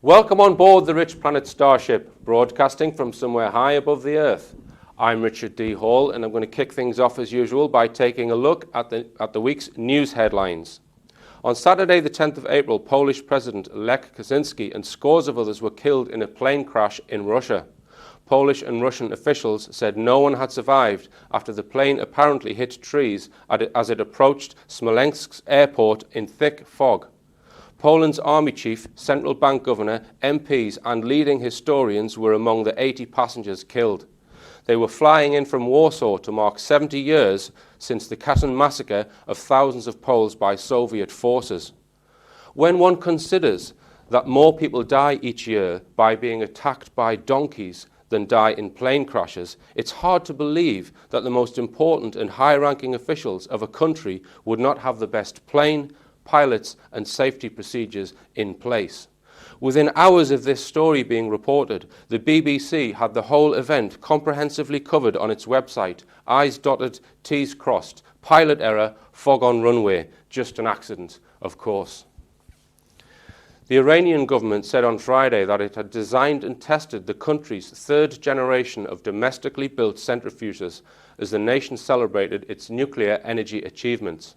Welcome on board the Richplanet starship, broadcasting from somewhere high above the Earth. I'm Richard D. Hall, and I'm going to kick things off as usual by taking a look at the week's news headlines. On Saturday, the 10th of April, Polish President Lech Kaczynski and scores of others were killed in a plane crash in Russia. Polish and Russian officials said no one had survived after the plane apparently hit trees as it approached Smolensk's airport in thick fog. Poland's army chief, central bank governor, MPs and leading historians were among the 80 passengers killed. They were flying in from Warsaw to mark 70 years since the Katyn massacre of thousands of Poles by Soviet forces. When one considers that more people die each year by being attacked by donkeys than die in plane crashes, it's hard to believe that the most important and high-ranking officials of a country would not have the best plane, pilots and safety procedures in place. Within hours of this story being reported, the BBC had the whole event comprehensively covered on its website. I's dotted, T's crossed, pilot error, fog on runway, just an accident, of course. The Iranian government said on Friday that it had designed and tested the country's third generation of domestically built centrifuges as the nation celebrated its nuclear energy achievements.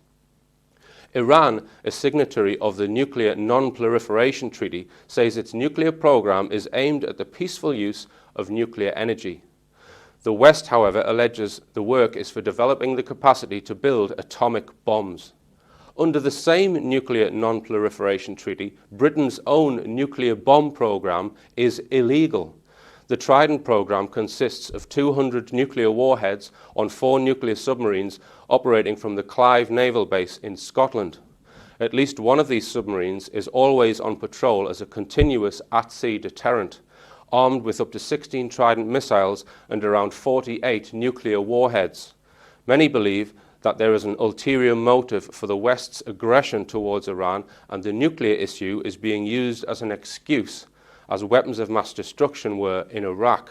Iran, a signatory of the Nuclear Non-Proliferation Treaty, says its nuclear program is aimed at the peaceful use of nuclear energy. The West, however, alleges the work is for developing the capacity to build atomic bombs. Under the same Nuclear Non-Proliferation Treaty, Britain's own nuclear bomb program is illegal. The Trident program consists of 200 nuclear warheads on 4 nuclear submarines operating from the Clive Naval Base in Scotland. At least one of these submarines is always on patrol as a continuous at-sea deterrent, armed with up to 16 Trident missiles and around 48 nuclear warheads. Many believe that there is an ulterior motive for the West's aggression towards Iran, and the nuclear issue is being used as an excuse, as weapons of mass destruction were in Iraq.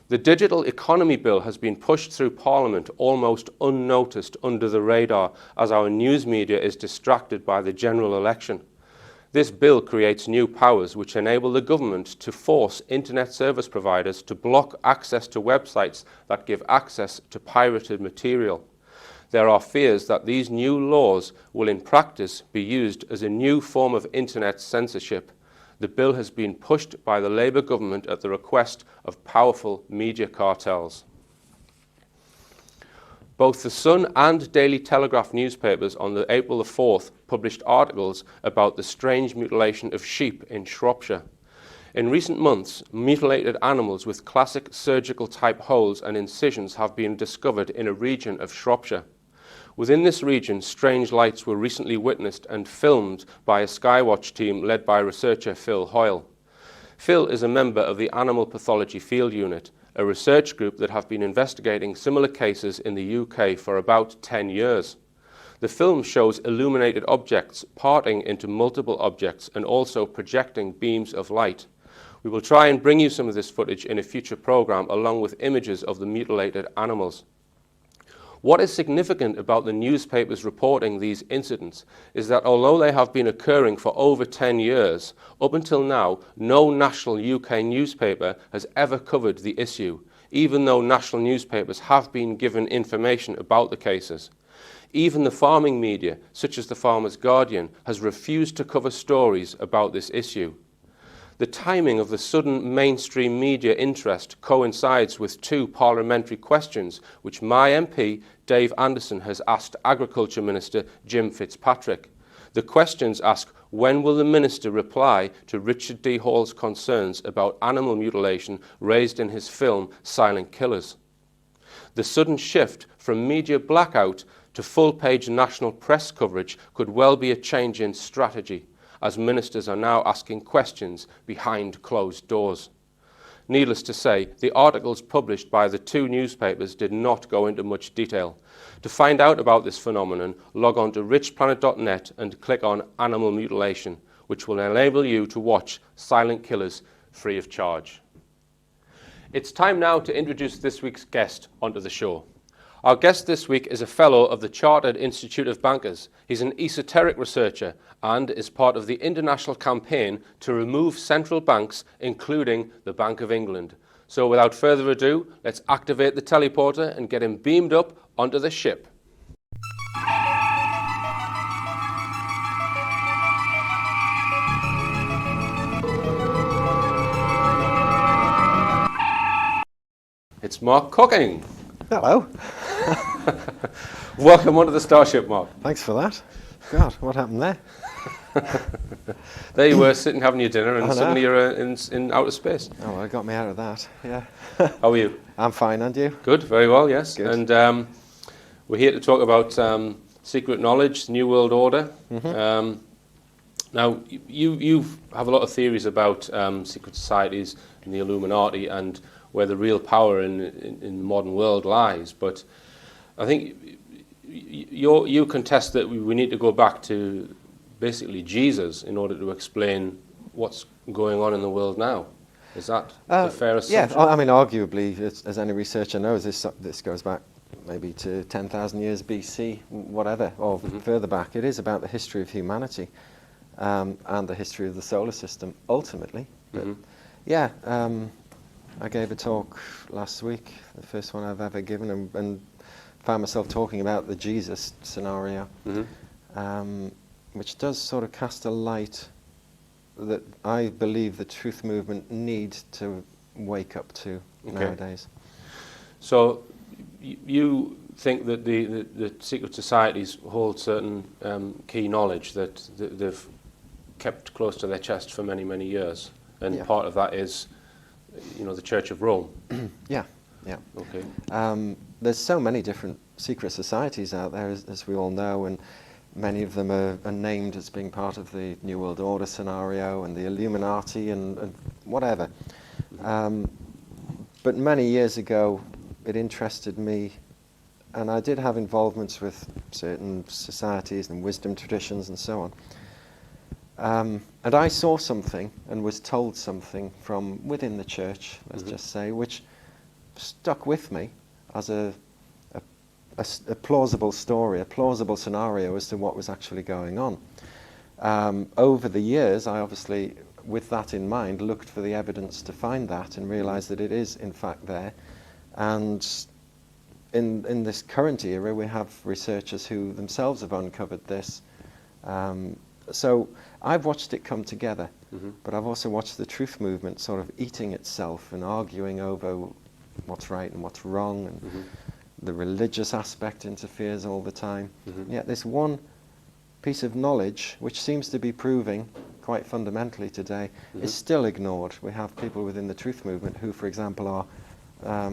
The Digital Economy Bill has been pushed through Parliament almost unnoticed under the radar as our news media is distracted by the general election. This bill creates new powers which enable the government to force internet service providers to block access to websites that give access to pirated material. There are fears that these new laws will in practice be used as a new form of internet censorship. The bill has been pushed by the Labour government at the request of powerful media cartels. Both the Sun and Daily Telegraph newspapers on the April the 4th published articles about the strange mutilation of sheep in Shropshire. In recent months, mutilated animals with classic surgical type holes and incisions have been discovered in a region of Shropshire. Within this region, strange lights were recently witnessed and filmed by a Skywatch team led by researcher Phil Hoyle. Phil is a member of the Animal Pathology Field Unit, a research group that have been investigating similar cases in the UK for about 10 years. The film shows illuminated objects parting into multiple objects and also projecting beams of light. We will try and bring you some of this footage in a future program along with images of the mutilated animals. What is significant about the newspapers reporting these incidents is that although they have been occurring for over 10 years, up until now, no national UK newspaper has ever covered the issue, even though national newspapers have been given information about the cases. Even the farming media, such as the Farmer's Guardian, has refused to cover stories about this issue. The timing of the sudden mainstream media interest coincides with 2 parliamentary questions which my MP, Dave Anderson, has asked Agriculture Minister Jim Fitzpatrick. The questions ask, when will the Minister reply to Richard D. Hall's concerns about animal mutilation raised in his film Silent Killers? The sudden shift from media blackout to full-page national press coverage could well be a change in strategy, as ministers are now asking questions behind closed doors. Needless to say, the articles published by the 2 newspapers did not go into much detail. To find out about this phenomenon, log on to richplanet.net and click on Animal Mutilation, which will enable you to watch Silent Killers free of charge. It's time now to introduce this week's guest onto the show. Our guest this week is a fellow of the Chartered Institute of Bankers. He's an esoteric researcher and is part of the international campaign to remove central banks, including the Bank of England. So without further ado, let's activate the teleporter and get him beamed up onto the ship. It's Mark Cooking. Hello. Welcome onto the Starship, Mark. Thanks for that. God, what happened there? There you were, sitting having your dinner, and suddenly you're in outer space. Oh, well, it got me out of that, yeah. How are you? I'm fine, and you? Good, very well, yes. Good. And we're here to talk about secret knowledge, New World Order. Mm-hmm. Now, you have a lot of theories about secret societies and the Illuminati and where the real power in the modern world lies. But I think you contest that we need to go back to basically Jesus in order to explain what's going on in the world now. Is that a fair assumption? Yeah, I mean, arguably, as any researcher knows, this goes back maybe to 10,000 years BC, whatever, or further back. It is about the history of humanity and the history of the solar system, ultimately. But yeah, I gave a talk last week, the first one I've ever given, and found myself talking about the Jesus scenario, which does sort of cast a light that I believe the truth movement needs to wake up to nowadays. So you think that the secret societies hold certain key knowledge that they've kept close to their chest for many, many years, and part of that is, the Church of Rome. Yeah. Okay. There's so many different secret societies out there, as we all know, and many of them are named as being part of the New World Order scenario and the Illuminati and whatever. But many years ago, it interested me, and I did have involvements with certain societies and wisdom traditions and so on. And I saw something and was told something from within the church, let's just say, which stuck with me as a plausible story, a plausible scenario as to what was actually going on. Over the years, I obviously, with that in mind, looked for the evidence to find that and realised that it is, in fact, there. And in this current era, we have researchers who themselves have uncovered this. So I've watched it come together, but I've also watched the truth movement sort of eating itself and arguing over what's right and what's wrong, and the religious aspect interferes all the time. Yet this one piece of knowledge, which seems to be proving quite fundamentally today, is still ignored. We have people within the truth movement who, for example, are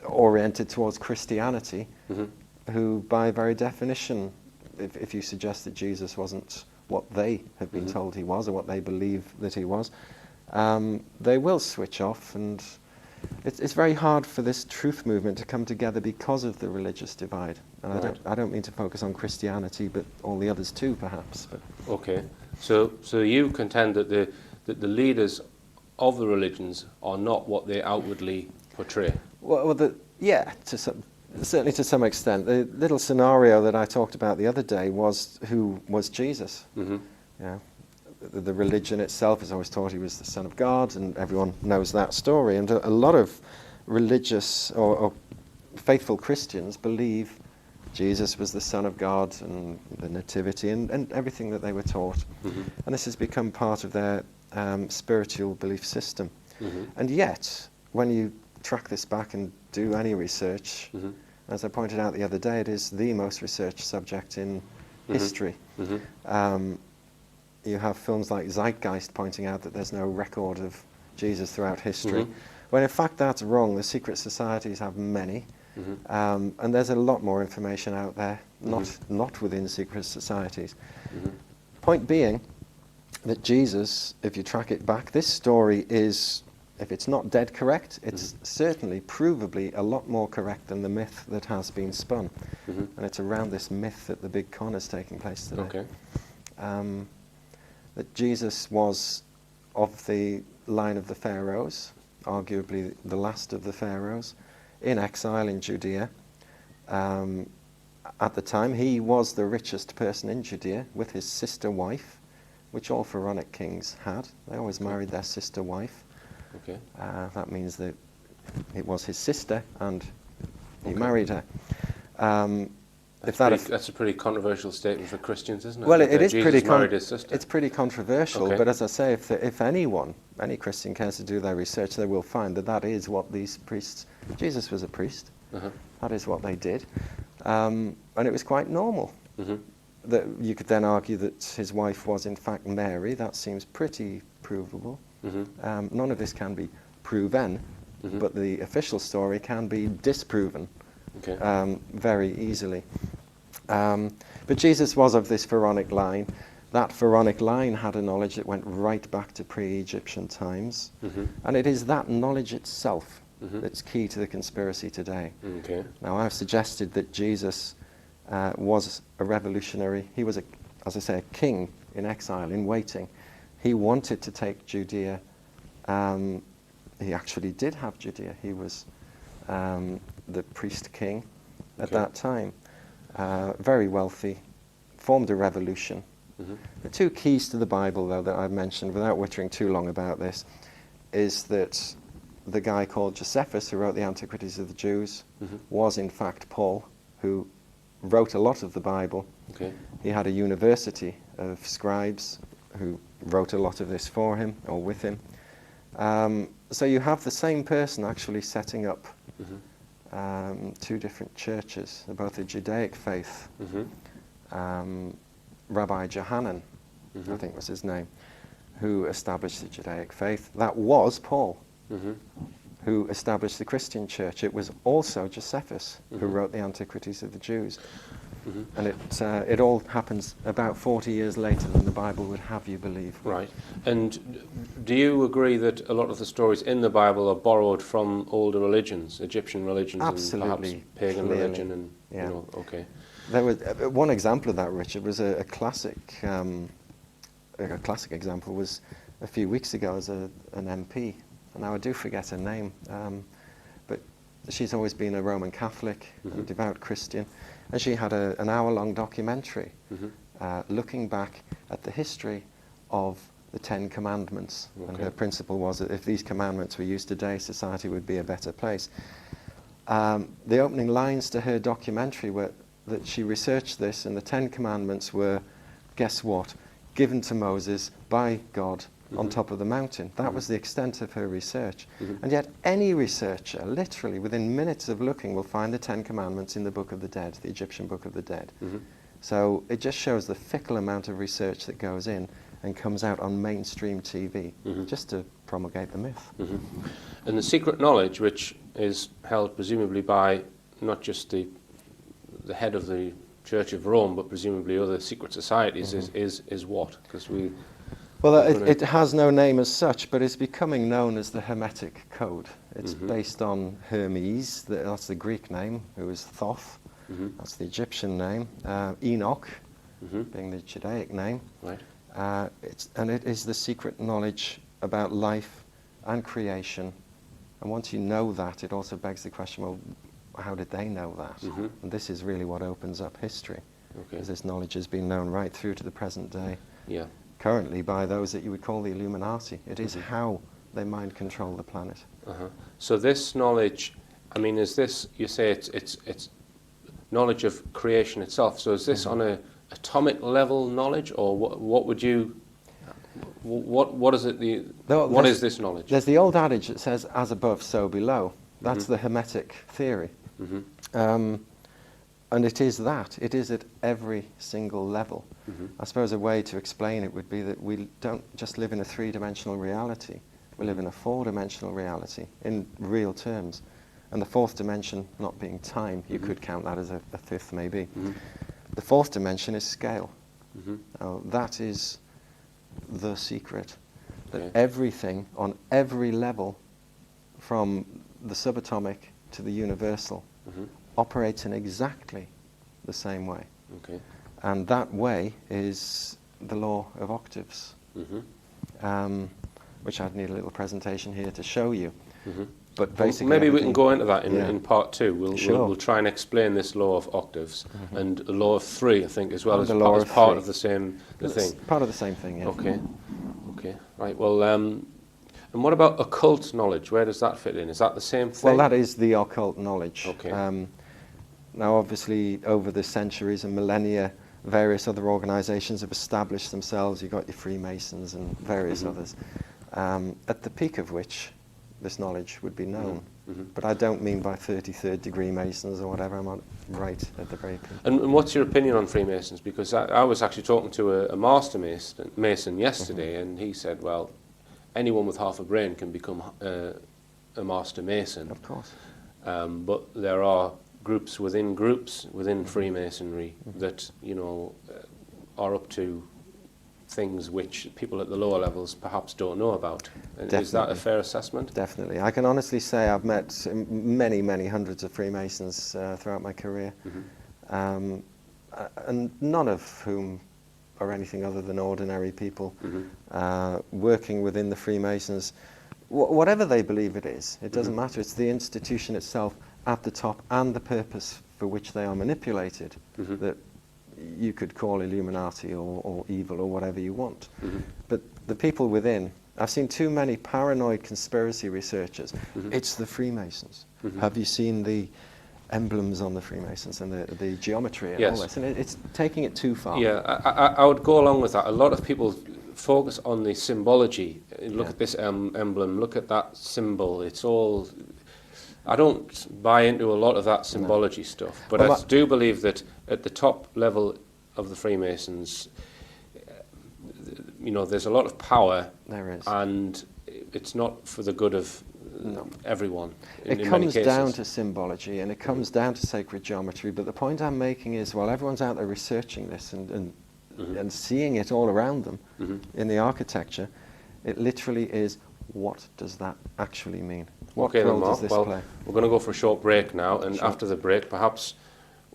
oriented towards Christianity, who by very definition, if you suggest that Jesus wasn't what they have been told he was or what they believe that he was, they will switch off, and it's very hard for this truth movement to come together because of the religious divide. And I don't mean to focus on Christianity, but all the others too, perhaps. But. Okay, so you contend that the leaders of the religions are not what they outwardly portray. Certainly to some extent. The little scenario that I talked about the other day was who was Jesus. The religion itself is always taught he was the Son of God, and everyone knows that story. And a lot of religious or faithful Christians believe Jesus was the Son of God and the Nativity and everything that they were taught. And this has become part of their spiritual belief system. And yet, when you track this back and do any research, as I pointed out the other day, it is the most researched subject in history. You have films like Zeitgeist pointing out that there's no record of Jesus throughout history, when in fact that's wrong. The secret societies have many, and there's a lot more information out there, not within secret societies. Point being that Jesus, if you track it back, this story is, if it's not dead correct, it's certainly provably a lot more correct than the myth that has been spun. And it's around this myth that the big con is taking place today. That Jesus was of the line of the pharaohs, arguably the last of the pharaohs. in exile in Judea. At the time, he was the richest person in Judea with his sister wife, which all pharaonic kings had. They always married their sister wife. Okay. That means that it was his sister and he married her. That's a pretty controversial statement for Christians, isn't it? Well, it is Jesus married his sister. It's pretty controversial, Okay. but as I say, if any Christian cares to do their research, they will find that that is what these priests... Jesus was a priest. That is what they did. And it was quite normal. That you could then argue that his wife was in fact Mary. That seems pretty provable. None of this can be proven, but the official story can be disproven very easily. But Jesus was of this pharaonic line. That pharaonic line had a knowledge that went right back to pre-Egyptian times. And it is that knowledge itself that's key to the conspiracy today. Now, I've suggested that Jesus was a revolutionary. He was, as I say, a king in exile, in waiting. He wanted to take Judea. He actually did have Judea. He was the priest king at that time. Very wealthy, formed a revolution. The two keys to the Bible, though, that I've mentioned, without wittering too long about this, is that the guy called Josephus, who wrote the Antiquities of the Jews, was in fact Paul, who wrote a lot of the Bible. He had a university of scribes who wrote a lot of this for him, or with him. So you have the same person actually setting up two different churches, both the Judaic faith. Rabbi Johanan, I think was his name, who established the Judaic faith. That was Paul, who established the Christian church. It was also Josephus who wrote the Antiquities of the Jews. And it all happens about 40 years later than the Bible would have you believe. Right. And do you agree that a lot of the stories in the Bible are borrowed from older religions, Egyptian religions, Absolutely, and perhaps pagan clearly. religion? And Yeah. you know, okay. There was one example of that, Richard, was a classic example was a few weeks ago as an MP. And now I do forget her name, but she's always been a Roman Catholic, a devout Christian. And she had an hour-long documentary looking back at the history of the Ten Commandments. And her principle was that if these commandments were used today, society would be a better place. The opening lines to her documentary were that she researched this, and the Ten Commandments were, guess what, given to Moses by God on top of the mountain. That was the extent of her research. And yet any researcher, literally within minutes of looking, will find the Ten Commandments in the Book of the Dead, the Egyptian Book of the Dead. So it just shows the fickle amount of research that goes in and comes out on mainstream TV, just to promulgate the myth. And the secret knowledge, which is held presumably by not just the head of the Church of Rome, but presumably other secret societies, is what? Because we... Well, it has no name as such, but it's becoming known as the Hermetic Code. It's based on Hermes, that's the Greek name, who is Thoth. That's the Egyptian name. Enoch, being the Judaic name. Right. And it is the secret knowledge about life and creation. And once you know that, it also begs the question, well, how did they know that? And this is really what opens up history, because this knowledge has been known right through to the present day. Yeah. Currently by those that you would call the Illuminati. It is how they mind control the planet. So this knowledge, I mean, is this, you say it's knowledge of creation itself, so is this on a atomic level knowledge, or what would you, what is it, what is this knowledge? There's the old adage that says, as above, so below. That's the Hermetic theory. And it is that. It is at every single level. I suppose a way to explain it would be that we don't just live in a three-dimensional reality. We live in a four-dimensional reality in real terms. And the fourth dimension not being time, you could count that as a fifth maybe. The fourth dimension is scale. Now, that is the secret. That everything on every level, from the subatomic to the universal, operates in exactly the same way. And that way is the law of octaves, which I'd need a little presentation here to show you. But basically, maybe we can go into that yeah. in part 2. Sure. We'll try and explain this law of octaves and a law of 3, I think, as well, And as the law of part 3. of the same thing. Part of the same thing, yeah. Okay, right. Well, and what about occult knowledge? Where does that fit in? Is that the same thing? Well, that is the occult knowledge. Okay. Now, obviously, over the centuries and millennia, various other organisations have established themselves. You've got your Freemasons and various others, at the peak of which this knowledge would be known. But I don't mean by 33rd degree Masons or whatever. I'm on right at the very peak. And what's your opinion on Freemasons? Because I was actually talking to a master mason yesterday, and he said, well, anyone with half a brain can become a master mason. Of course. But there are groups within Freemasonry that, you know, are up to things which people at the lower levels perhaps don't know about. Is that a fair assessment? Definitely. I can honestly say I've met many, many hundreds of Freemasons throughout my career, and none of whom are anything other than ordinary people working within the Freemasons. Whatever they believe it is, it doesn't matter. It's the institution itself at the top and the purpose for which they are manipulated that you could call Illuminati or evil or whatever you want. But the people within, I've seen too many paranoid conspiracy researchers. It's the Freemasons. Have you seen the emblems on the Freemasons and the geometry and all this? And it's taking it too far. Yeah, I would go along with that. A lot of people focus on the symbology. Look at this emblem, look at that symbol. It's all... I don't buy into a lot of that symbology stuff, but I do believe that at the top level of the Freemasons, you know, there's a lot of power. There is. And it's not for the good of everyone. It comes down to symbology and it comes down to sacred geometry, but the point I'm making is, while everyone's out there researching this and seeing it all around them in the architecture, it literally is, what does that actually mean? What role does this play? We're going to go for a short break now, and after the break, perhaps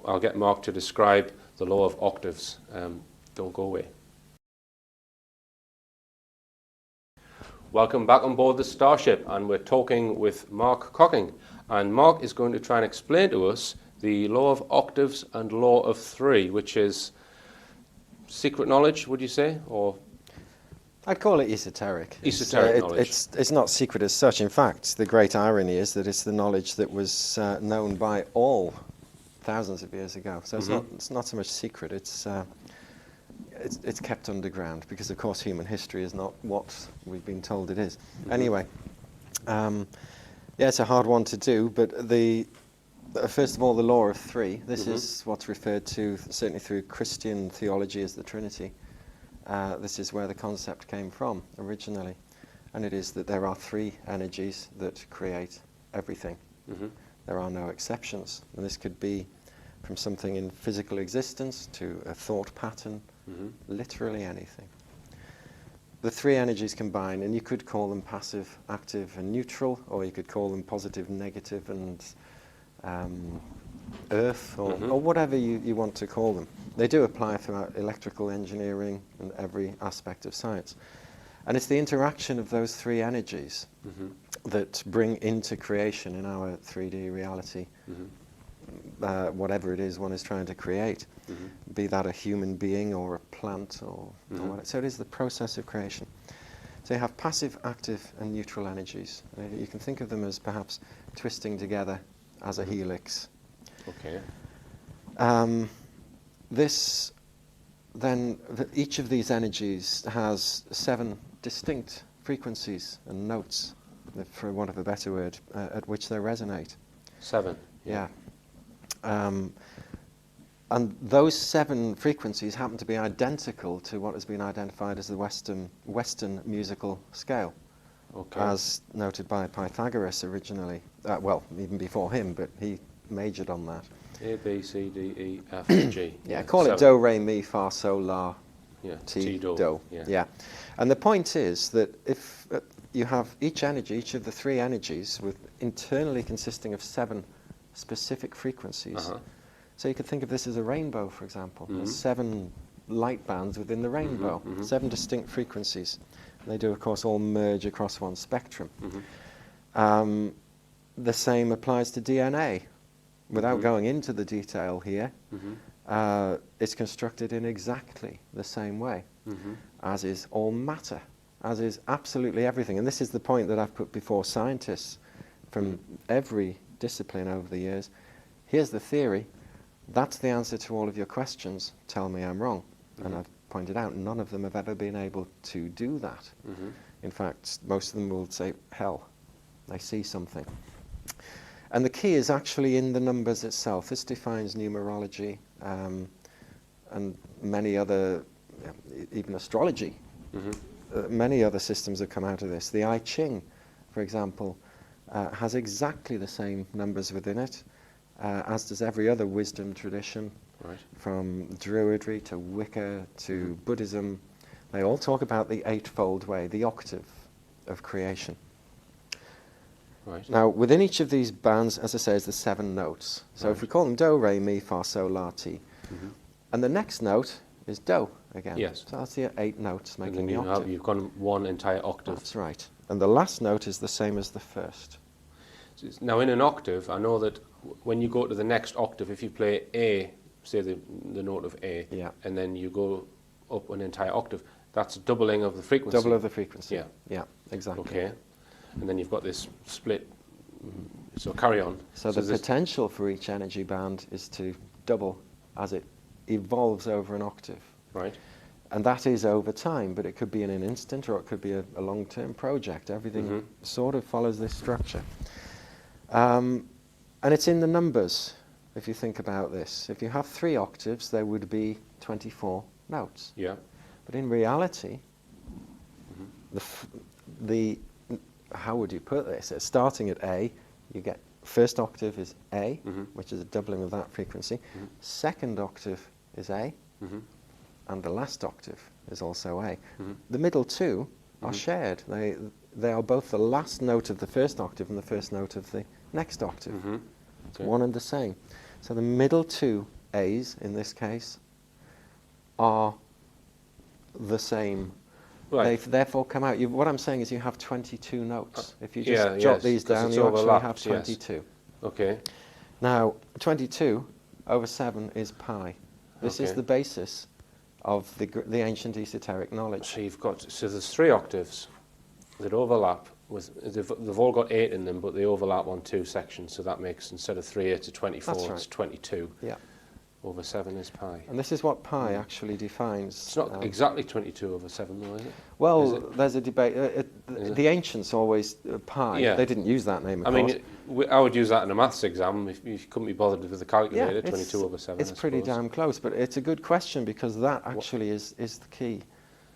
I'll get Mark to describe the law of octaves. Don't go away. Welcome back on board the Starship, and we're talking with Mark Cocking. And Mark is going to try and explain to us the law of octaves and law of 3, which is secret knowledge, would you say, or... I'd call it esoteric. Esoteric knowledge. It's not secret as such. In fact, the great irony is that it's the knowledge that was known by all thousands of years ago. So it's not so much secret. It's kept underground because, of course, human history is not what we've been told it is. Anyway, yeah, it's a hard one to do. But first of all, the law of 3. This is what's referred to certainly through Christian theology as the Trinity. This is where the concept came from originally, and it is that there are 3 energies that create everything. There are no exceptions, and this could be from something in physical existence to a thought pattern, literally anything. The 3 energies combine, and you could call them passive, active, and neutral, or you could call them positive, negative, and earth, or whatever you want to call them. They do apply throughout electrical engineering and every aspect of science. And it's the interaction of those 3 energies that bring into creation in our 3D reality whatever it is one is trying to create, be that a human being or a plant or whatever. So it is the process of creation. So you have passive, active, and neutral energies. You can think of them as perhaps twisting together as a helix. Okay. Each of these energies has 7 distinct frequencies and notes, for want of a better word, at which they resonate. 7. Yeah. And those 7 frequencies happen to be identical to what has been identified as the Western musical scale, as noted by Pythagoras originally. Well, even before him, but he majored on that. A, B, C, D, E, F, G. Yeah, call it do, re, mi, fa, sol, la, ti, do. Yeah. And the point is that if you have each energy, each of the 3 energies, with internally consisting of 7 specific frequencies. So you could think of this as a rainbow, for example. There's 7 light bands within the rainbow, 7 distinct frequencies. And they do, of course, all merge across one spectrum. the same applies to DNA. Without going into the detail here, it's constructed in exactly the same way, as is all matter, as is absolutely everything. And this is the point that I've put before scientists from every discipline over the years. Here's the theory. That's the answer to all of your questions. Tell me I'm wrong. And I've pointed out none of them have ever been able to do that. In fact, most of them will say, hell, they see something. And the key is actually in the numbers itself. This defines numerology and many other, even astrology. Many other systems have come out of this. The I Ching, for example, has exactly the same numbers within it, as does every other wisdom tradition, from Druidry to Wicca to Buddhism. They all talk about the eightfold way, the octave of creation. Now, within each of these bands, as I say, is the 7 notes. So if we call them Do, Re, Mi, Fa, Sol, La, Ti. And the next note is Do again. Yes. So that's the 8 notes making the and octave. you've gone one entire octave. That's right. And the last note is the same as the first. Now, in an octave, I know that when you go to the next octave, if you play A, say the note of A, and then you go up an entire octave, that's a doubling of the frequency. Double of the frequency. Yeah. Yeah, exactly. Okay. And then you've got this split. So carry on. So the potential for each energy band is to double as it evolves over an octave. Right. And that is over time, but it could be in an instant or it could be a long-term project. Everything sort of follows this structure. And it's in the numbers, if you think about this. If you have 3 octaves, there would be 24 notes. Yeah. But in reality, how would you put this? Starting at A, you get first octave is A, which is a doubling of that frequency. Second octave is A, and the last octave is also A. The middle 2 are shared. They are both the last note of the first octave and the first note of the next octave. It's one and the same. So the middle 2 A's, in this case, are the same. They therefore come out. What I'm saying is you have 22 notes. If you just jot these down, you actually have 22. Yes. Okay. Now, 22 over 7 is pi. This is the basis of the ancient esoteric knowledge. So there's 3 octaves that overlap. They've all got 8 in them, but they overlap on 2 sections. So that makes, instead of 3 to 24, it's 22. Yeah. Over 7 is pi. And this is what pi actually defines. It's not exactly 22 over 7, though, is it? Well, there's a debate. The ancients always, pi, they didn't use that name, of course. mean, I would use that in a maths exam if you couldn't be bothered with a calculator, 22 over 7, It's pretty damn close, but it's a good question because that actually is the key.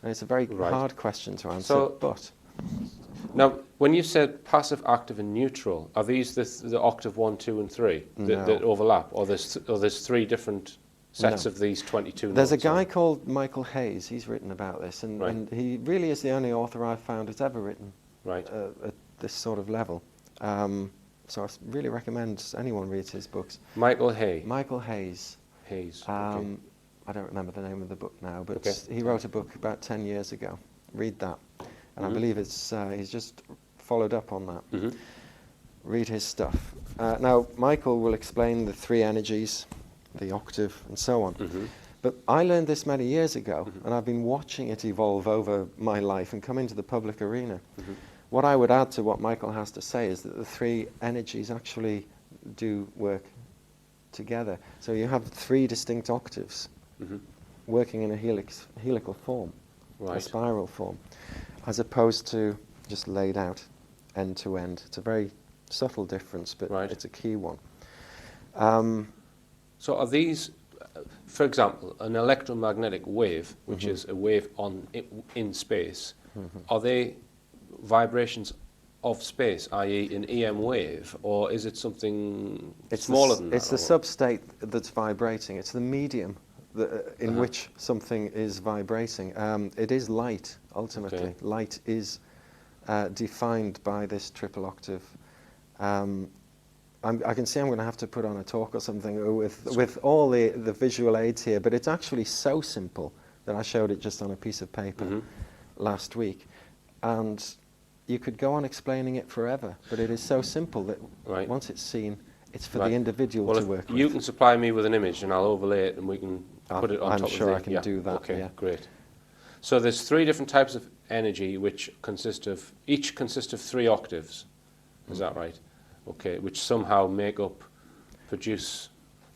And it's a very hard question to answer, but... Now, when you said passive, active and neutral, are these the octave 1, 2 and 3 that overlap? Or there's 3 different sets of these 22 notes? There's a guy called Michael Hayes. He's written about this, and he really is the only author I've found who's ever written at this sort of level. So I really recommend anyone reads his books. Michael Hay. Michael Hayes. Hayes. I don't remember the name of the book now, but he wrote a book about 10 years ago. Read that. And I believe he's just followed up on that. Read his stuff. Now, Michael will explain the 3 energies, the octave, and so on. But I learned this many years ago, and I've been watching it evolve over my life and come into the public arena. What I would add to what Michael has to say is that the 3 energies actually do work together. So you have 3 distinct octaves working in a helical form, a spiral form, as opposed to just laid out end to end. It's a very subtle difference, but it's a key one. So are these, for example, an electromagnetic wave, which is a wave in space, are they vibrations of space, i.e. an EM wave, or is it something smaller than that? It's the substate that's vibrating. It's the medium in which something is vibrating. It is light, ultimately. Light is defined by this triple octave. I can see I'm going to have to put on a talk or something with all the visual aids here, but it's actually so simple that I showed it just on a piece of paper last week. And you could go on explaining it forever, but it is so simple that once it's seen, it's for the individual to work with. You can supply me with an image and I'll overlay it and we can put it on top of the thing. I'm sure I can do that. Okay, great. So there's 3 different types of energy which each consist of 3 octaves. Is that right? Okay, which somehow produce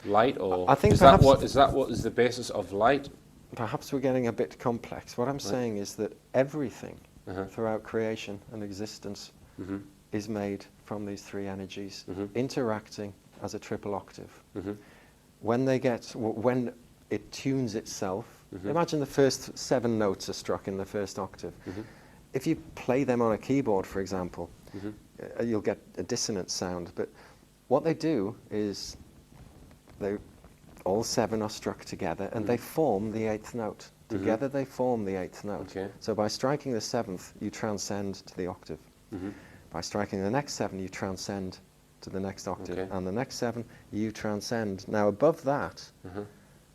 light, or I think is that what is the basis of light? Perhaps we're getting a bit complex. What I'm saying is that everything throughout creation and existence is made from these 3 energies interacting as a triple octave. When it tunes itself, imagine the first 7 notes are struck in the first octave. If you play them on a keyboard, for example, you'll get a dissonant sound. But what they do is all 7 are struck together and they form the 8th note. Together they form the 8th note. Okay. So by striking the 7th, you transcend to the octave. By striking the next 7, you transcend to the next octave. Okay. And the next 7, you transcend. Now above that,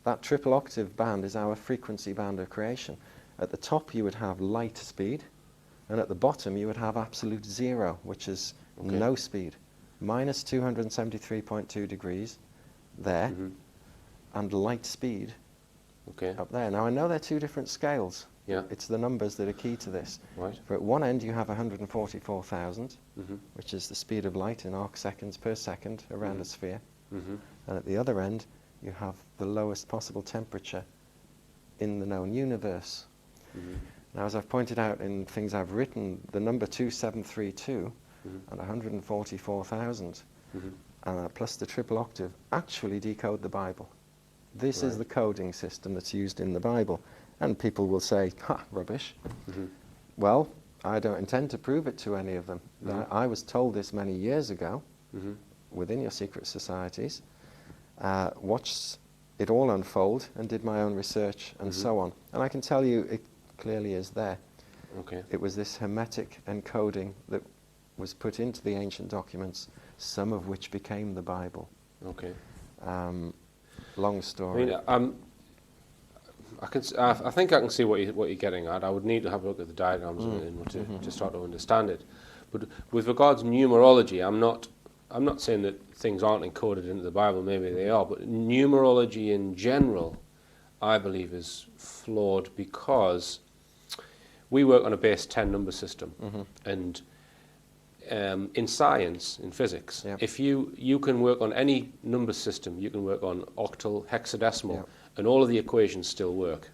that triple octave band is our frequency band of creation. At the top you would have light speed, and at the bottom you would have absolute 0, which is no speed. Minus 273.2 degrees there, and light speed up there. Now I know they're 2 different scales. Yeah. It's the numbers that are key to this. Right. For at one end you have 144,000, which is the speed of light in arc seconds per second around a sphere. And at the other end you have the lowest possible temperature in the known universe. Now, as I've pointed out in things I've written, the number 2732 and 144,000 plus the triple octave actually decode the Bible. This is the coding system that's used in the Bible. And people will say, ha, rubbish. Well, I don't intend to prove it to any of them. I was told this many years ago within your secret societies. Watched it all unfold and did my own research and so on. And I can tell you it clearly is there. Okay. It was this hermetic encoding that was put into the ancient documents, some of which became the Bible. Okay. Long story. I mean, I think I can see what you're getting at. I would need to have a look at the diagrams to start to understand it. But with regards to numerology, I'm not saying that things aren't encoded into the Bible. Maybe they are, but numerology in general, I believe, is flawed because we work on a base 10 number system, and in science, in physics, if you can work on any number system, you can work on octal, hexadecimal, and all of the equations still work.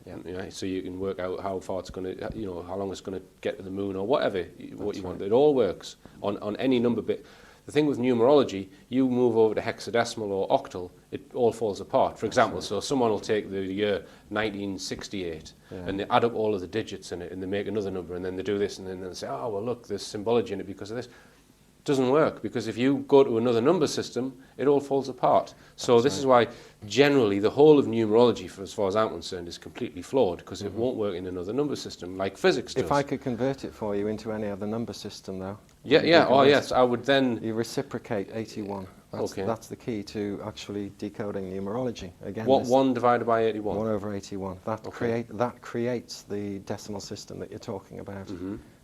So you can work out how far it's going to, how long it's going to get to the moon or whatever you want. It all works on any number bit. The thing with numerology, you move over to hexadecimal or octal, it all falls apart. For example, so someone will take the year 1968 and they add up all of the digits in it and they make another number, and then they do this and then they say, oh, well, look, there's symbology in it because of this. It doesn't work, because if you go to another number system, it all falls apart. So this is why generally the whole of numerology, for as far as I'm concerned, is completely flawed, because it won't work in another number system like physics does. If I could convert it for you into any other number system, though. Yes, I would then... You reciprocate 81. That's the key to actually decoding numerology. Again, what, 1 divided by 81? 1 over 81. That creates the decimal system that you're talking about.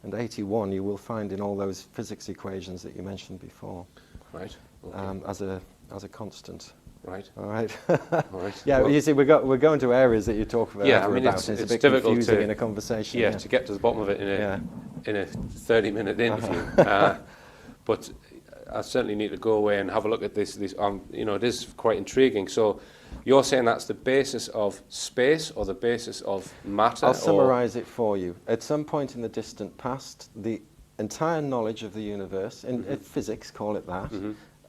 And 81 you will find in all those physics equations that you mentioned before. Right. Okay. As a constant. Right. All right. All right. Yeah, well, you see, we're going to areas that you talk about. Yeah, I mean, it's a bit difficult confusing in a conversation. Yeah, to get to the bottom of it in a 30-minute interview. But I certainly need to go away and have a look at this. It is quite intriguing. So, you're saying that's the basis of space or the basis of matter? I'll summarise it for you. At some point in the distant past, the entire knowledge of the universe, in physics, call it that,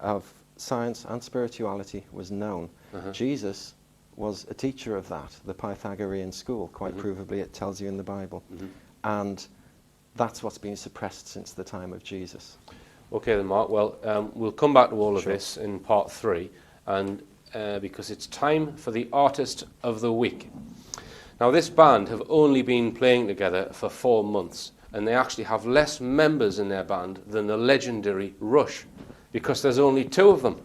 of science and spirituality was known. Jesus was a teacher of that, the Pythagorean school. Quite provably, it tells you in the Bible. And that's what's been suppressed since the time of Jesus. Okay then, Mark. Well, we'll come back to all of this in part 3, and because it's time for the Artist of the Week. Now, this band have only been playing together for 4 months, and they actually have less members in their band than the legendary Rush, because there's only 2 of them.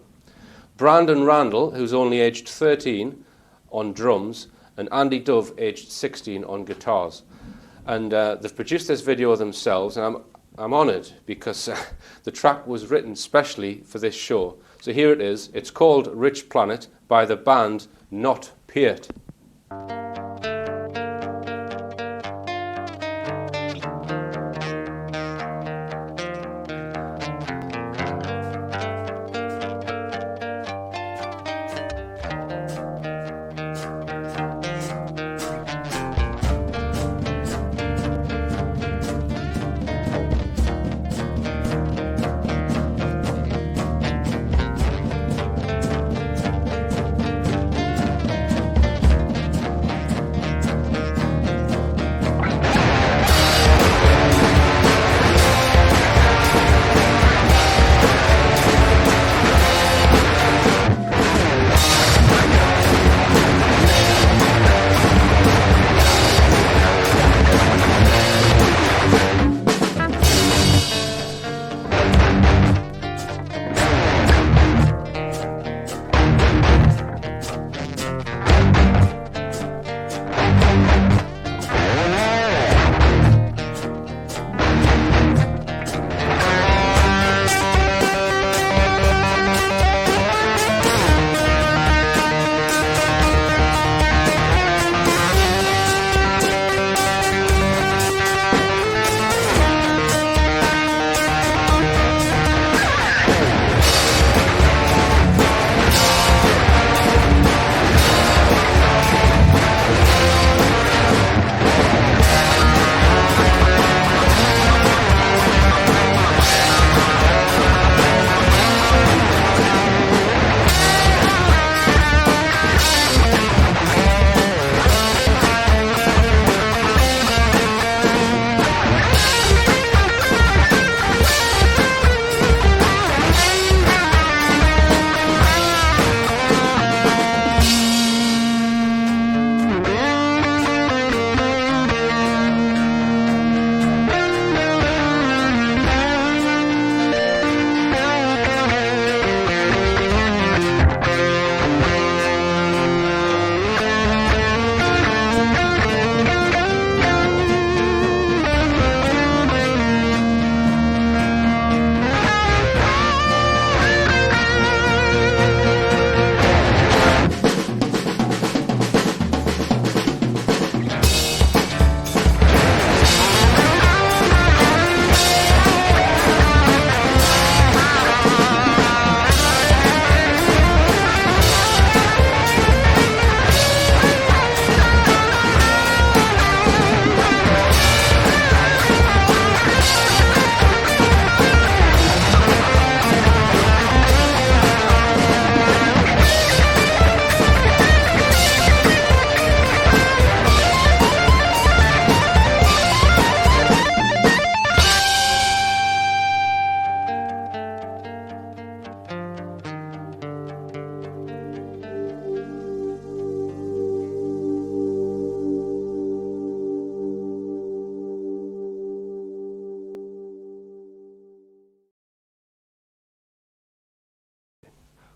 Brandon Randall, who's only aged 13, on drums, and Andy Dove, aged 16, on guitars. And they've produced this video themselves, and I'm honoured because the track was written specially for this show. So here it is. It's called Richplanet by the band Not Peart.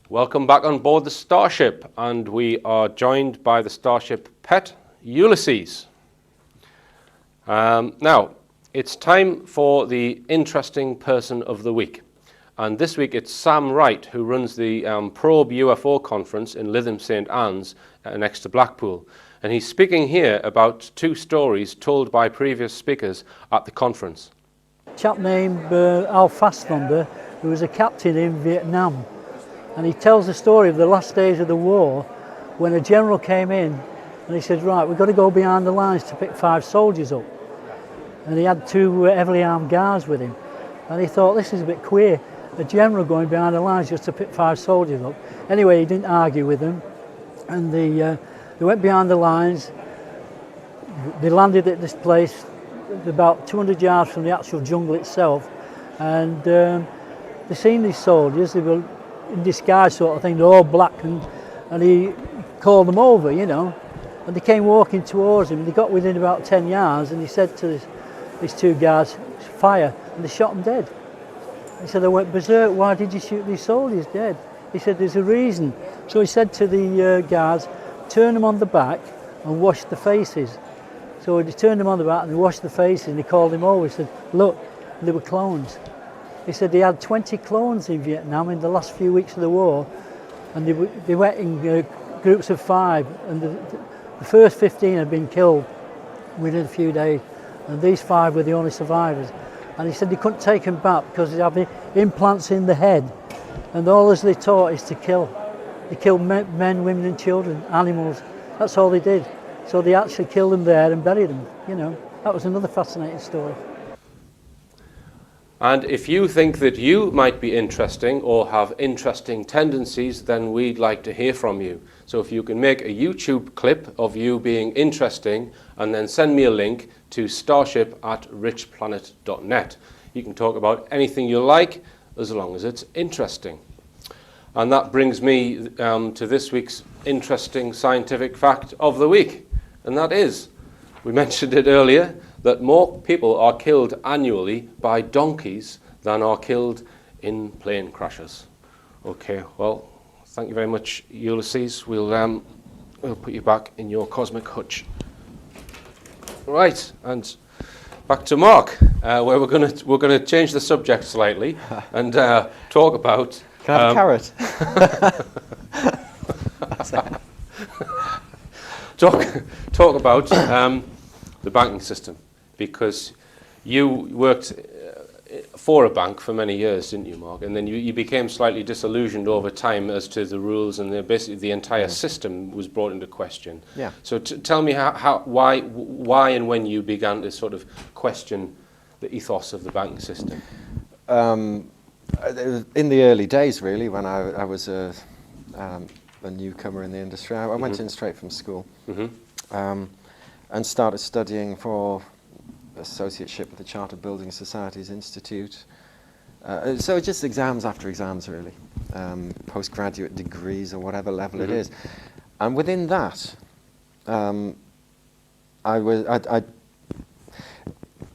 Welcome back on board the Starship, and we are joined by the Starship pet, Ulysses. Now, it's time for the interesting person of the week. And this week it's Sam Wright, who runs the Probe UFO conference in Lytham St Anne's next to Blackpool. And he's speaking here about two stories told by previous speakers at the conference. A chap named Al Fastlander, who was a captain in Vietnam. And he tells the story of the last days of the war when a general came in and he said, right, we've got to go behind the lines to pick 5 soldiers up. And he had 2 heavily armed guards with him. And he thought, this is a bit queer, a general going behind the lines just to pick 5 soldiers up. Anyway, he didn't argue with them. And they went behind the lines. They landed at this place about 200 yards from the actual jungle itself. And they seen these soldiers, they were in disguise sort of thing, they're all black, and he called them over, you know, and they came walking towards him. They got within about 10 yards and he said to these 2 guards, fire, and they shot them dead. He said, I went berserk, why did you shoot these soldiers dead? He said, there's a reason. So he said to the guards, turn them on the back and wash the faces. So he turned them on the back and they washed the faces, and he called him over. He said, look, They were clones. He said they had 20 clones in Vietnam in the last few weeks of the war, and they went in groups of 5, and the first 15 had been killed within a few days, and these 5 were the only survivors. And he said they couldn't take them back because they have the implants in the head, and all as they taught is to kill. They killed men, women and children, animals. That's all they did. So they actually killed them there and buried them, you know. That was another fascinating story. And if you think that you might be interesting or have interesting tendencies, then we'd like to hear from you. So if you can make a YouTube clip of you being interesting and then send me a link to starship@richplanet.net. You can talk about anything you like as long as it's interesting. And that brings me to this week's interesting scientific fact of the week. And that is, we mentioned it earlier, that more people are killed annually by donkeys than are killed in plane crashes. Okay, well, thank you very much, Ulysses. We'll put you back in your cosmic hutch. Right, and back to Mark, where we're gonna change the subject slightly and talk about. Can I have a carrot? talk about the banking system, because you worked for a bank for many years, didn't you, Mark? And then you became slightly disillusioned over time as to the rules, and basically the entire system was brought into question. Yeah. So tell me why and when you began to sort of question the ethos of the banking system. In the early days, really, when I was a newcomer in the industry, I went in straight from school and started studying for associateship with the Chartered Building Societies Institute. So just exams after exams, really, postgraduate degrees or whatever level it is. And within that,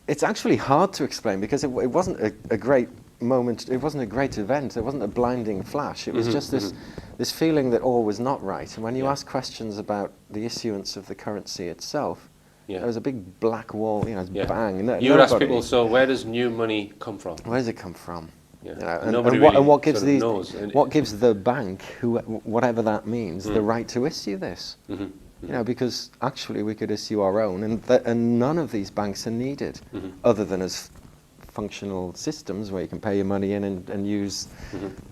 it's actually hard to explain because it wasn't a great moment, it wasn't a great event, it wasn't a blinding flash, it was just this feeling that all was not right. And when you ask questions about the issuance of the currency itself, there was a big black wall, you know, bang. You would ask people, so where does new money come from? Where does it come from? Yeah. You know, and what gives these, knows. what gives the bank, whatever that means, the right to issue this? You know, because actually we could issue our own, and none of these banks are needed, other than as functional systems where you can pay your money in and use,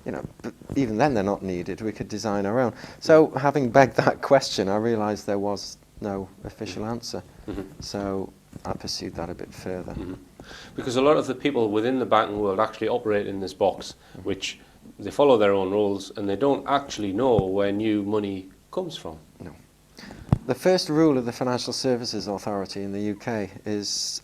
you know, but even then they're not needed. We could design our own. So having begged that question, I realised there was no official answer. So I pursued that a bit further. Because a lot of the people within the banking world actually operate in this box, which they follow their own rules and they don't actually know where new money comes from. No. The first rule of the Financial Services Authority in the UK is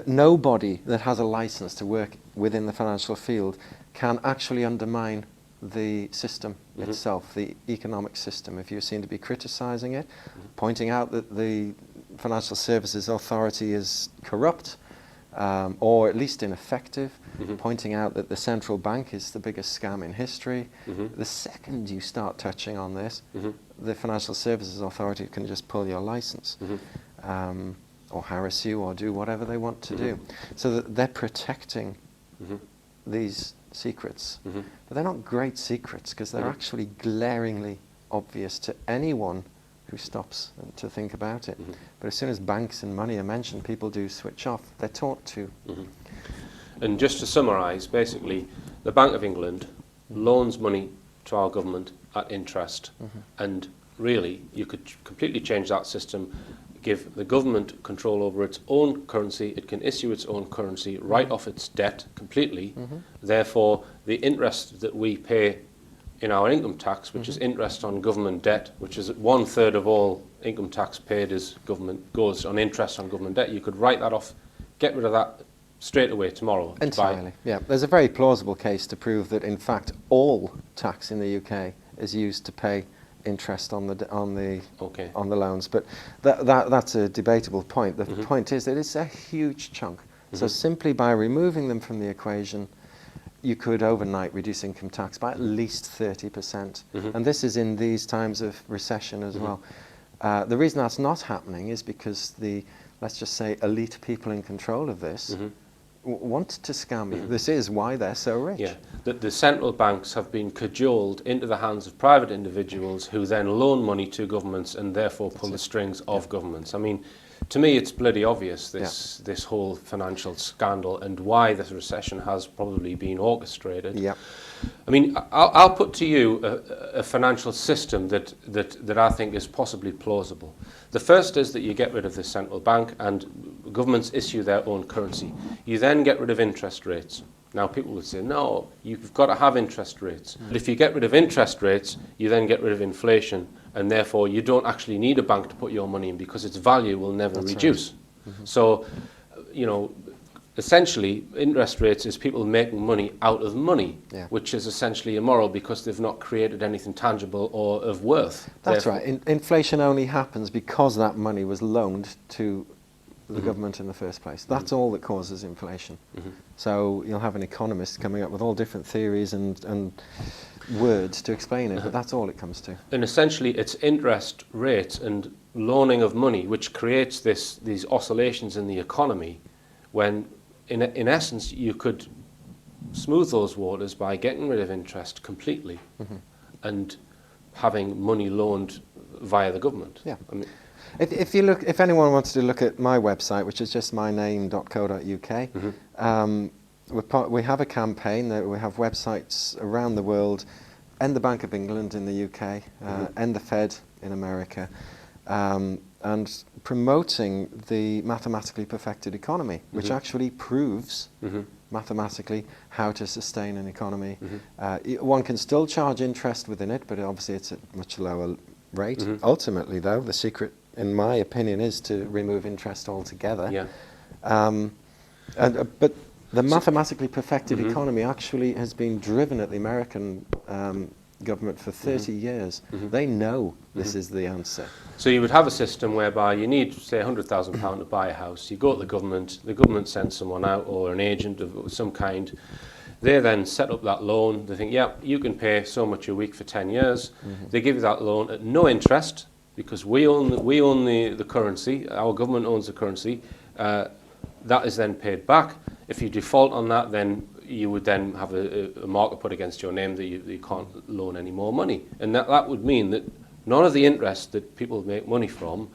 nobody that has a license to work within the financial field can actually undermine the system itself, the economic system. If you're seen to be criticising it, pointing out that the Financial Services Authority is corrupt, or at least ineffective, pointing out that the central bank is the biggest scam in history, the second you start touching on this, the Financial Services Authority can just pull your licence. Or harass you, or do whatever they want to do. So that they're protecting these secrets. But they're not great secrets, because they're actually glaringly obvious to anyone who stops to think about it. But as soon as banks and money are mentioned, people do switch off. They're taught to. And just to summarise, basically, the Bank of England loans money to our government at interest. And really, you could completely change that system, give the government control over its own currency. It can issue its own currency, write off its debt completely. Therefore, the interest that we pay in our income tax, which is interest on government debt, which is 1/3 of all income tax paid is government, goes on interest on government debt. You could write that off, get rid of that straight away tomorrow. Entirely, yeah. There's a very plausible case to prove that, in fact, all tax in the UK is used to pay interest on the loans, but that's a debatable point. The point is that it's a huge chunk. So simply by removing them from the equation, you could overnight reduce income tax by at least 30%. And this is in these times of recession as well. The reason that's not happening is because the let's just say, elite people in control of this want to scam you. This is why they're so rich. Yeah, the central banks have been cajoled into the hands of private individuals who then loan money to governments and therefore pull the strings of governments. I mean, to me, it's bloody obvious, this whole financial scandal and why this recession has probably been orchestrated. Yeah. I mean, I'll put to you a financial system that I think is possibly plausible. The first is that you get rid of the central bank and governments issue their own currency. You then get rid of interest rates. Now, people would say, no, you've got to have interest rates. But if you get rid of interest rates, you then get rid of inflation, and therefore you don't actually need a bank to put your money in because its value will never reduce. Right. So, you know, essentially, interest rates is people making money out of money, which is essentially immoral because they've not created anything tangible or of worth. That's right. Inflation only happens because that money was loaned to the government in the first place. That's all that causes inflation. So you'll have an economist coming up with all different theories and words to explain it, but that's all it comes to. And essentially, it's interest rates and loaning of money which creates these oscillations in the economy when in essence, you could smooth those waters by getting rid of interest completely and having money loaned via the government. Yeah. I mean, if anyone wants to look at my website, which is just myname.co.uk, we have a campaign that we have websites around the world, End the Bank of England in the UK, End the Fed in America, and promoting the mathematically perfected economy, which actually proves mathematically how to sustain an economy. One can still charge interest within it, but obviously it's at much lower rate. Ultimately, though, the secret, in my opinion, is to remove interest altogether. Yeah. But the mathematically perfected economy actually has been driven at the American government for 30 years. They know this is the answer. So you would have a system whereby you need, say, £100,000 to buy a house. You go to the government sends someone out or an agent of some kind. They then set up that loan. They think, yeah, you can pay so much a week for 10 years. They give you that loan at no interest because we own the currency. Our government owns the currency. That is then paid back. If you default on that, then you would then have a marker put against your name that you can't loan any more money. And that would mean that none of the interest that people make money from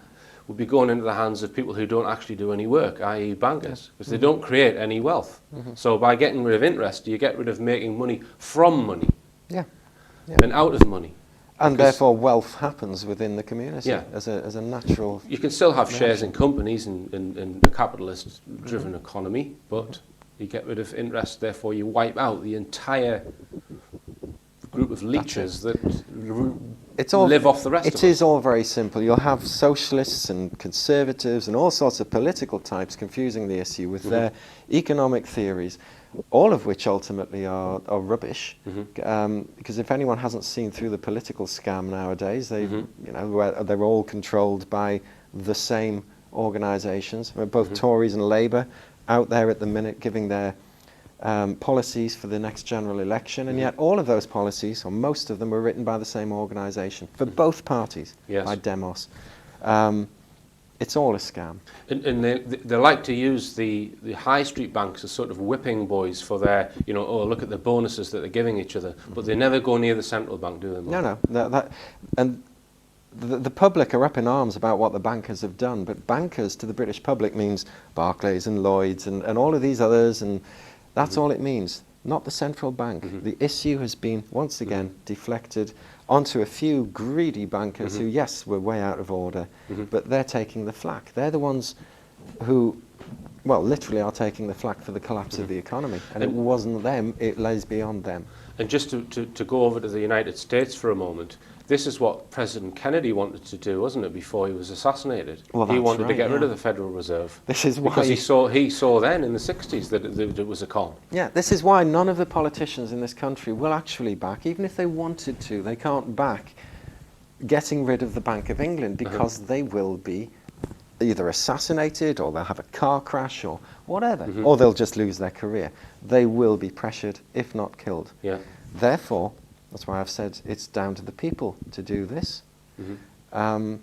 would be going into the hands of people who don't actually do any work, i.e. bankers, because they don't create any wealth. So by getting rid of interest, you get rid of making money from money and out of money. And therefore wealth happens within the community as a natural... You can still have shares in companies in a capitalist-driven economy, but you get rid of interest, therefore you wipe out the entire group of leeches that live off the rest of us. It is all very simple. You'll have socialists and conservatives and all sorts of political types confusing the issue with their economic theories, all of which ultimately are rubbish. Because if anyone hasn't seen through the political scam nowadays, they're all controlled by the same organisations, both Tories and Labour, out there at the minute giving their policies for the next general election, and yet all of those policies, or most of them, were written by the same organisation for both parties, by Demos. It's all a scam. And they like to use the high street banks as sort of whipping boys for their, oh, look at the bonuses that they're giving each other, but they never go near the central bank, do they? No. And the public are up in arms about what the bankers have done, but bankers to the British public means Barclays and Lloyds and all of these others, and that's all it means, not the central bank. The issue has been, once again, deflected onto a few greedy bankers who, yes, were way out of order, but they're taking the flak. They're the ones who, well, literally are taking the flak for the collapse of the economy. And it wasn't them, it lays beyond them. And just to go over to the United States for a moment, this is what President Kennedy wanted to do, wasn't it, before he was assassinated? Well, he wanted to get rid of the Federal Reserve. This is why, because he saw then in the 60s that it was a con. Yeah, this is why none of the politicians in this country will actually back, even if they wanted to, they can't back getting rid of the Bank of England because they will be either assassinated or they'll have a car crash or whatever, or they'll just lose their career. They will be pressured, if not killed. Therefore, that's why I've said it's down to the people to do this. And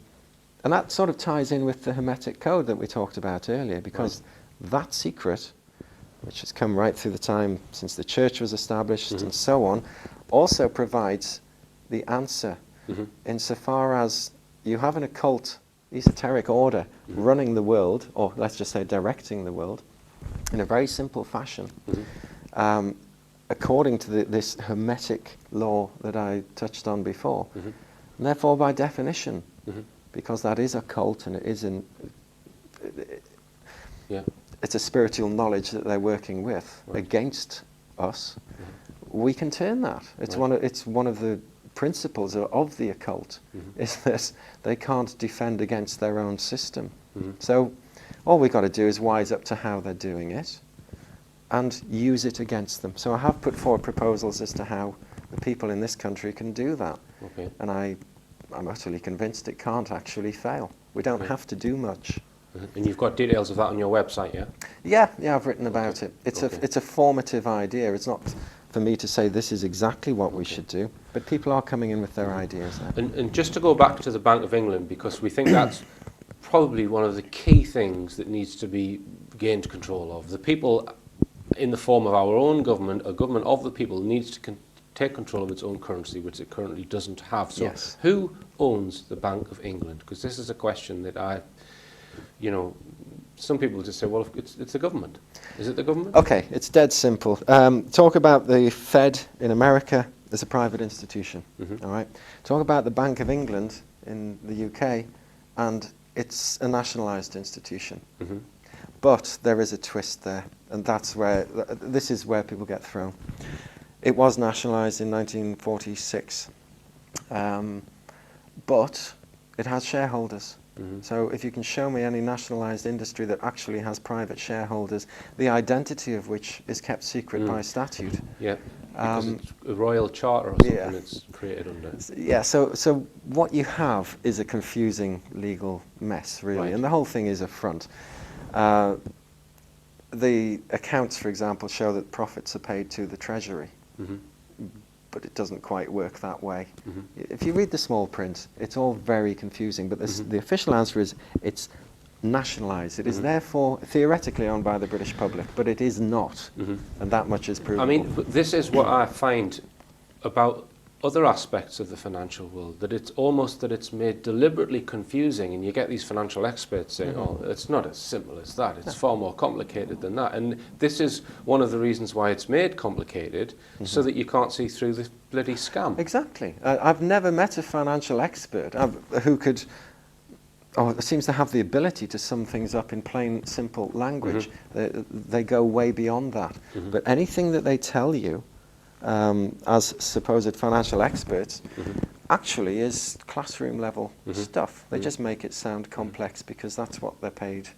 And that sort of ties in with the Hermetic Code that we talked about earlier, because that secret, which has come right through the time since the church was established and so on, also provides the answer insofar as you have an occult, esoteric order running the world, or let's just say directing the world, in a very simple fashion, according to this Hermetic law that I touched on before. And therefore, by definition, because that is occult and it is it's a spiritual knowledge that they're working with against us, we can turn that. It's one of the principles of the occult, is that they can't defend against their own system. So all we've got to do is wise up to how they're doing it and use it against them. So I have put forward proposals as to how the people in this country can do that. And I'm utterly convinced it can't actually fail. We don't have to do much. And you've got details of that on your website, yeah? Yeah, I've written about it. It's a formative idea. It's not for me to say this is exactly what we should do, but people are coming in with their ideas there. And just to go back to the Bank of England, because we think that's probably one of the key things that needs to be gained control of. The people, in the form of our own government, a government of the people, needs to take control of its own currency, which it currently doesn't have. So who owns the Bank of England? Because this is a question that some people just say, well, it's the government. Is it the government? Okay, it's dead simple. Talk about the Fed in America as a private institution, all right? Talk about the Bank of England in the UK, and it's a nationalised institution. But there is a twist there, and this is where people get thrown. It was nationalised in 1946, but it has shareholders. So if you can show me any nationalised industry that actually has private shareholders, the identity of which is kept secret by statute. Yeah, because it's a royal charter or something it's created under. Yeah, so what you have is a confusing legal mess, really, and the whole thing is a front. The accounts, for example, show that profits are paid to the Treasury. But it doesn't quite work that way. If you read the small print, it's all very confusing, but the official answer is it's nationalised. It is therefore theoretically owned by the British public, but it is not, and that much is provable. I mean, this is what I find about other aspects of the financial world, that it's made deliberately confusing, and you get these financial experts saying, oh, it's not as simple as that, it's far more complicated than that. And this is one of the reasons why it's made complicated, so that you can't see through the bloody scam. Exactly. I've never met a financial expert who could, or seems to have the ability to sum things up in plain, simple language. They go way beyond that. But anything that they tell you, as supposed financial experts, actually is classroom level stuff. They just make it sound complex because that's what they're paid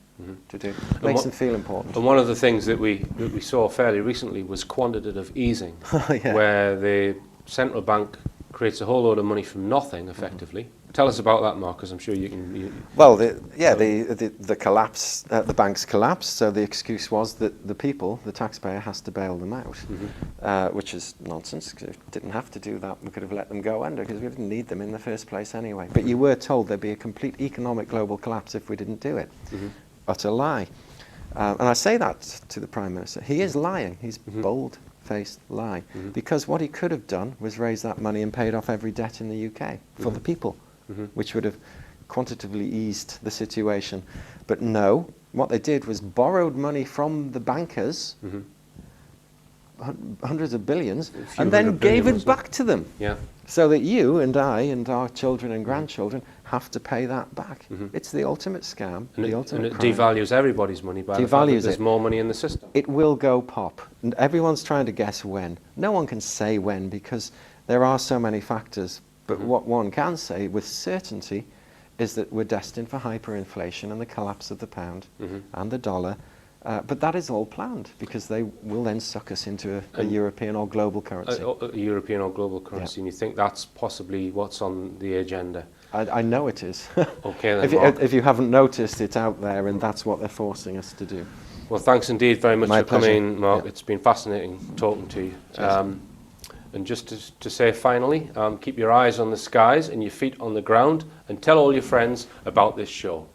to do. It makes them feel important. And one of the things that we saw fairly recently was quantitative easing, where the central bank creates a whole load of money from nothing, effectively. Tell us about that, Mark, because I'm sure you can... Well, the collapse, the banks collapsed, so the excuse was that the people, the taxpayer, has to bail them out, which is nonsense, because if we didn't have to do that, we could have let them go under, because we didn't need them in the first place anyway. But you were told there'd be a complete economic global collapse if we didn't do it. Utter lie. And I say that to the Prime Minister. He is lying. He's bold-faced lie. Because what he could have done was raise that money and paid off every debt in the UK for the people. Which would have quantitatively eased the situation. But no, what they did was borrowed money from the bankers, hundreds of billions, and then gave it back to them. So that you and I and our children and grandchildren have to pay that back. It's the ultimate scam, and the ultimate crime. Devalues everybody's money by the fact that there's more money in the system. It will go pop. And everyone's trying to guess when. No one can say when because there are so many factors. But what one can say with certainty is that we're destined for hyperinflation and the collapse of the pound and the dollar. But that is all planned because they will then suck us into a European or global currency. A European or global currency, and you think that's possibly what's on the agenda? I know it is. Okay, then, if you haven't noticed, it's out there, and that's what they're forcing us to do. Well, thanks indeed very much for pleasure. coming, Mark. It's been fascinating talking to you. And just to say finally, keep your eyes on the skies and your feet on the ground, and tell all your friends about this show.